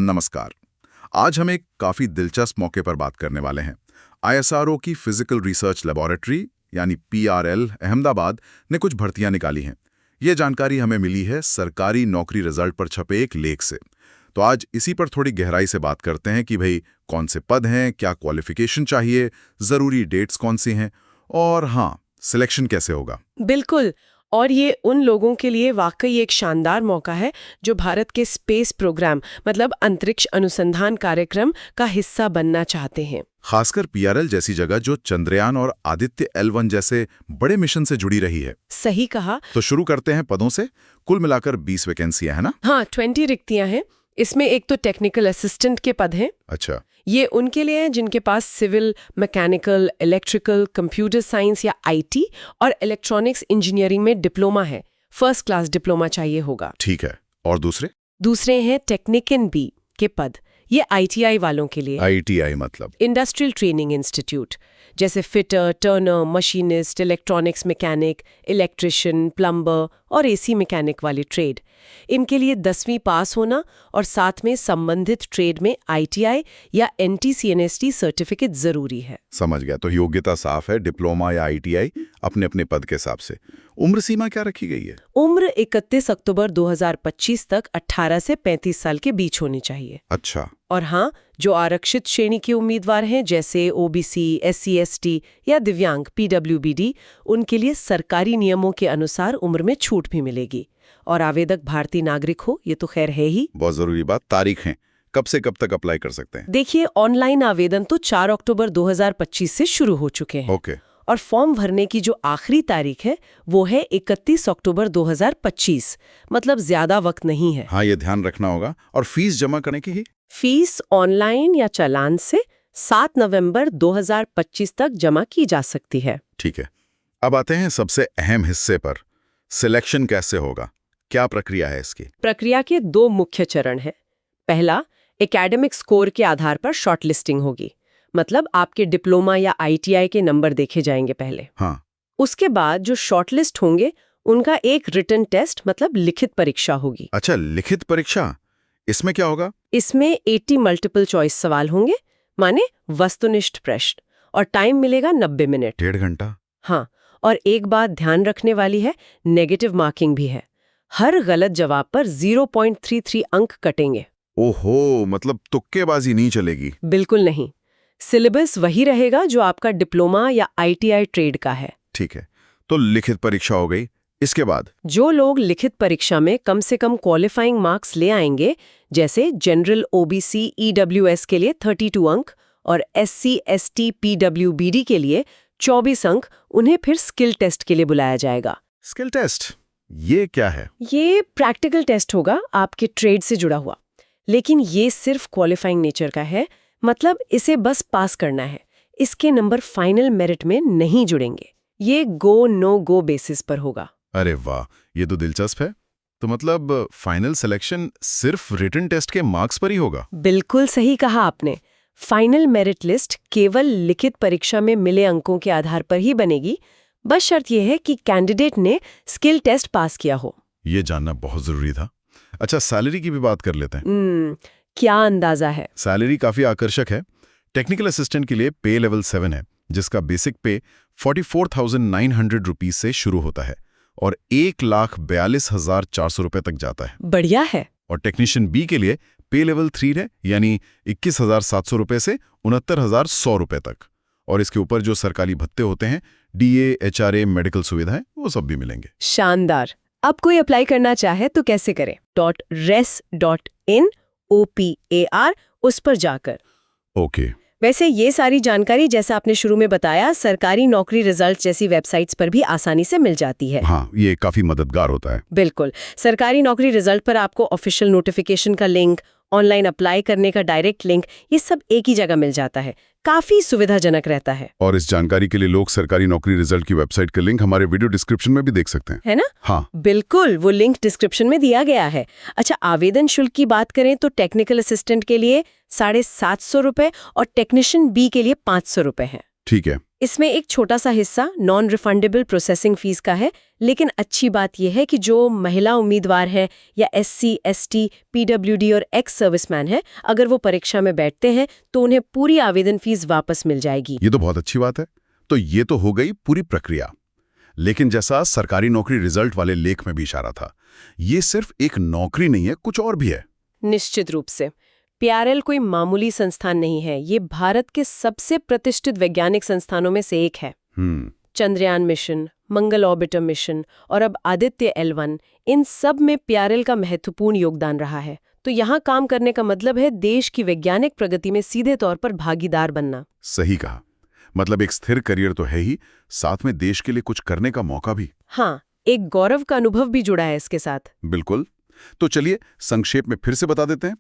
नमस्कार। आज हम एक काफी दिलचस्प मौके पर बात करने वाले हैं। आईएसआरओ की फिजिकल रिसर्च लेबोरेटरी यानी पीआरएल अहमदाबाद ने कुछ भर्तियां निकाली हैं। ये जानकारी हमें मिली है सरकारी नौकरी रिजल्ट पर छपे एक लेख से। तो आज इसी पर थोड़ी गहराई से बात करते हैं कि भाई कौन से पद हैं, क्या क्वालिफिकेशन चाहिए, जरूरी डेट्स कौन सी हैं और हाँ, सिलेक्शन कैसे होगा। बिल्कुल। और ये उन लोगों के लिए वाकई एक शानदार मौका है जो भारत के स्पेस प्रोग्राम मतलब अंतरिक्ष अनुसंधान कार्यक्रम का हिस्सा बनना चाहते हैं। खासकर पीआरएल जैसी जगह जो चंद्रयान और आदित्य L1 जैसे बड़े मिशन से जुड़ी रही है। सही कहा। तो शुरू करते हैं पदों से। कुल मिलाकर 20 वैकेंसियां है ना? हाँ, 20 रिक्तियां हैं। इसमें एक तो टेक्निकल असिस्टेंट के पद हैं। अच्छा। ये उनके लिए हैं जिनके पास civil, mechanical, electrical, computer science या आईटी और इलेक्ट्रॉनिक्स इंजीनियरिंग में डिप्लोमा है। फर्स्ट क्लास डिप्लोमा चाहिए होगा। ठीक है। और दूसरे हैं टेक्निकन बी के पद। ये आईटीआई वालों के लिए। आईटीआई मतलब इंडस्ट्रियल ट्रेनिंग इंस्टीट्यूट, जैसे fitter, Turner, machinist, electronics mechanic, electrician, plumber और एसी मैकेनिक वाली ट्रेड। इनके लिए 10वीं पास होना और साथ में संबंधित ट्रेड में आईटीआई या एनटीसीएनएसटी सर्टिफिकेट जरूरी है। समझ गया। तो योग्यता साफ है, डिप्लोमा या आईटीआई अपने अपने पद के हिसाब से। उम्र सीमा क्या रखी गई है? उम्र 31 अक्टूबर 2025 तक 18 से 35 साल के बीच होनी चाहिए। अच्छा। और हाँ, जो आरक्षित श्रेणी के उम्मीदवार हैं जैसे ओबीसी, एससी, एसटी या दिव्यांग पीडब्ल्यूबीडी, उनके लिए सरकारी नियमों के अनुसार उम्र में छूट भी मिलेगी। और आवेदक भारतीय नागरिक हो, ये तो खैर है ही। बहुत जरूरी बात, तारीख है, कब से कब तक अप्लाई कर सकते हैं? देखिए, ऑनलाइन आवेदन तो 4 अक्टूबर 2025 से शुरू हो चुके हैं। ओके। और फॉर्म भरने की जो आखिरी तारीख है वो है 31 अक्टूबर 2025, मतलब ज्यादा वक्त नहीं है। हाँ, ये ध्यान रखना होगा। और फीस जमा करने की ही? फीस ऑनलाइन या चालान से 7 नवंबर 2025 तक जमा की जा सकती है। ठीक है। अब आते हैं सबसे अहम हिस्से पर। सिलेक्शन कैसे होगा, क्या प्रक्रिया है इसकी? प्रक्रिया के 2 मुख्य चरण हैं। पहला, एकेडमिक स्कोर के आधार पर शॉर्टलिस्टिंग होगी, मतलब आपके डिप्लोमा या आईटीआई के नंबर देखे जाएंगे पहले। हाँ। उसके बाद जो शॉर्टलिस्ट होंगे उनका एक रिटन टेस्ट मतलब लिखित परीक्षा होगी। अच्छा, लिखित परीक्षा, इसमें क्या होगा? इसमें 80 मल्टीपल चॉइस सवाल होंगे, माने वस्तुनिष्ठ प्रश्न, और टाइम मिलेगा 90 मिनट। 1.5 घंटा? हाँ, और एक बात ध्यान रखने वाली है, नेगेटिव मार्किंग भी है। हर गलत जवाब पर 0.33 अंक कटेंगे। ओहो, मतलब तुक्केबाजी नहीं चलेगी? बिल्कुल नहीं। सिलेबस वही रहेगा जो आपका डिप्लोमा या आईटीआई ट्रेड का है। ठीक है। तो लिखित परीक्षा हो गई, इसके बाद? जो लोग लिखित परीक्षा में कम से कम क्वालिफाइंग मार्क्स ले आएंगे, जैसे जनरल ओबीसी ईडब्ल्यूएस के लिए 32 अंक और एससी एसटी पीडब्ल्यूबीडी के लिए 24 अंक, उन्हें फिर स्किल टेस्ट के लिए बुलाया जाएगा। स्किल टेस्ट, ये क्या है? ये प्रैक्टिकल टेस्ट होगा आपके ट्रेड से जुड़ा हुआ, लेकिन ये सिर्फ क्वालिफाइंग नेचर का है, मतलब इसे बस पास करना है। इसके नंबर फाइनल मेरिट में नहीं जुड़ेंगे। ये गो नो गो बेसिस पर होगा। अरे वाह, ये तो दिलचस्प है। तो मतलब फाइनल सिलेक्शन सिर्फ रिटन टेस्ट के मार्क्स पर ही होगा? बिल्कुल सही कहा आपने। फाइनल मेरिट लिस्ट केवल लिखित परीक्षा में मिले अंकों के आधार पर ही बनेगी। बस शर्त यह है कि कैंडिडेट ने स्किल टेस्ट पास किया हो। ये जानना बहुत जरूरी था। अच्छा, सैलरी की भी बात कर लेते हैं। क्या अंदाजा है? सैलरी काफी आकर्षक है। टेक्निकल असिस्टेंट के लिए पे लेवल 7 है, जिसका बेसिक पे 44,900 रुपीज से शुरू होता है और 1,42,400 रुपए तक जाता है। बढ़िया है। और टेक्नीशियन बी के लिए पे लेवल 3 है, यानी 21,700 रुपए से 69,100 रुपए तक। और इसके ऊपर जो सरकारी भत्ते होते हैं, डीए, एचआरए, मेडिकल सुविधाएं, वो सब भी मिलेंगे। शानदार। अब कोई अप्लाई करना चाहे तो कैसे करें? .res.in OPAR उस पर जाकर। ओके। वैसे ये सारी जानकारी, जैसा आपने शुरू में बताया, सरकारी नौकरी रिजल्ट जैसी वेबसाइट्स पर भी आसानी से मिल जाती है। हाँ, ये काफी मददगार होता है। बिल्कुल। सरकारी नौकरी रिजल्ट पर आपको ऑफिशियल नोटिफिकेशन का लिंक, ऑनलाइन अप्लाई करने का डायरेक्ट लिंक, ये सब एक ही जगह मिल जाता है। काफी सुविधाजनक रहता है। और इस जानकारी के लिए लोग सरकारी नौकरी रिजल्ट की वेबसाइट का लिंक हमारे वीडियो डिस्क्रिप्शन में भी देख सकते हैं, है ना? हाँ, बिल्कुल, वो लिंक डिस्क्रिप्शन में दिया गया है। अच्छा, आवेदन शुल्क की बात करें तो टेक्निकल असिस्टेंट के लिए 750 रुपए और टेक्नीशियन बी के लिए 500 रुपए है। ठीक है। इसमें एक छोटा सा हिस्सा नॉन रिफंडेबल प्रोसेसिंग फीस का है, लेकिन अच्छी बात यह है कि जो महिला उम्मीदवार है या SC, ST, PWD और एक्स सर्विसमैन है, अगर वो परीक्षा में बैठते हैं तो उन्हें पूरी आवेदन फीस वापस मिल जाएगी। ये तो बहुत अच्छी बात है। तो ये तो हो गई पूरी प्रक्रिया। लेकिन जैसा सरकारी नौकरी रिजल्ट वाले लेख में भी इशारा था, ये सिर्फ एक नौकरी नहीं है, कुछ और भी है। निश्चित रूप से PRL कोई मामूली संस्थान नहीं है। ये भारत के सबसे प्रतिष्ठित वैज्ञानिक संस्थानों में से एक है। चंद्रयान मिशन, मंगल ऑर्बिटर मिशन और अब आदित्य L1, इन सब में PRL का महत्वपूर्ण योगदान रहा है। तो यहाँ काम करने का मतलब है देश की वैज्ञानिक प्रगति में सीधे तौर पर भागीदार बनना। सही कहा। मतलब एक स्थिर करियर तो है ही, साथ में देश के लिए कुछ करने का मौका भी। हाँ, एक गौरव का अनुभव भी जुड़ा है इसके साथ। बिल्कुल। तो चलिए संक्षेप में फिर से बता देते हैं।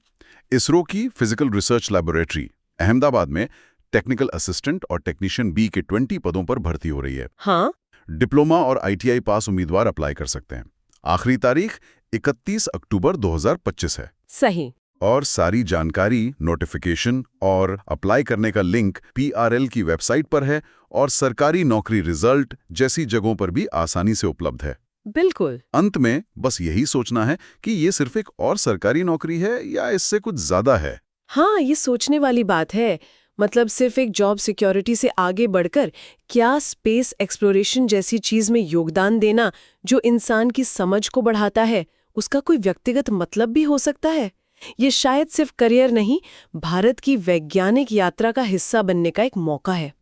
इसरो की फिजिकल रिसर्च लैबोरेटरी अहमदाबाद में टेक्निकल असिस्टेंट और टेक्नीशियन बी के 20 पदों पर भर्ती हो रही है। हाँ, डिप्लोमा और ITI पास उम्मीदवार अप्लाई कर सकते हैं। आखिरी तारीख 31 अक्टूबर 2025 है। सही। और सारी जानकारी, नोटिफिकेशन और अप्लाई करने का लिंक PRL की वेबसाइट पर है और सरकारी नौकरी रिजल्ट जैसी जगहों पर भी आसानी से उपलब्ध है। बिल्कुल। अंत में बस यही सोचना है कि ये सिर्फ एक और सरकारी नौकरी है या इससे कुछ ज्यादा है। हाँ, ये सोचने वाली बात है। मतलब सिर्फ एक जॉब सिक्योरिटी से आगे बढ़कर क्या स्पेस एक्सप्लोरेशन जैसी चीज में योगदान देना जो इंसान की समझ को बढ़ाता है, उसका कोई व्यक्तिगत मतलब भी हो सकता है। ये शायद सिर्फ करियर नहीं, भारत की वैज्ञानिक यात्रा का हिस्सा बनने का एक मौका है।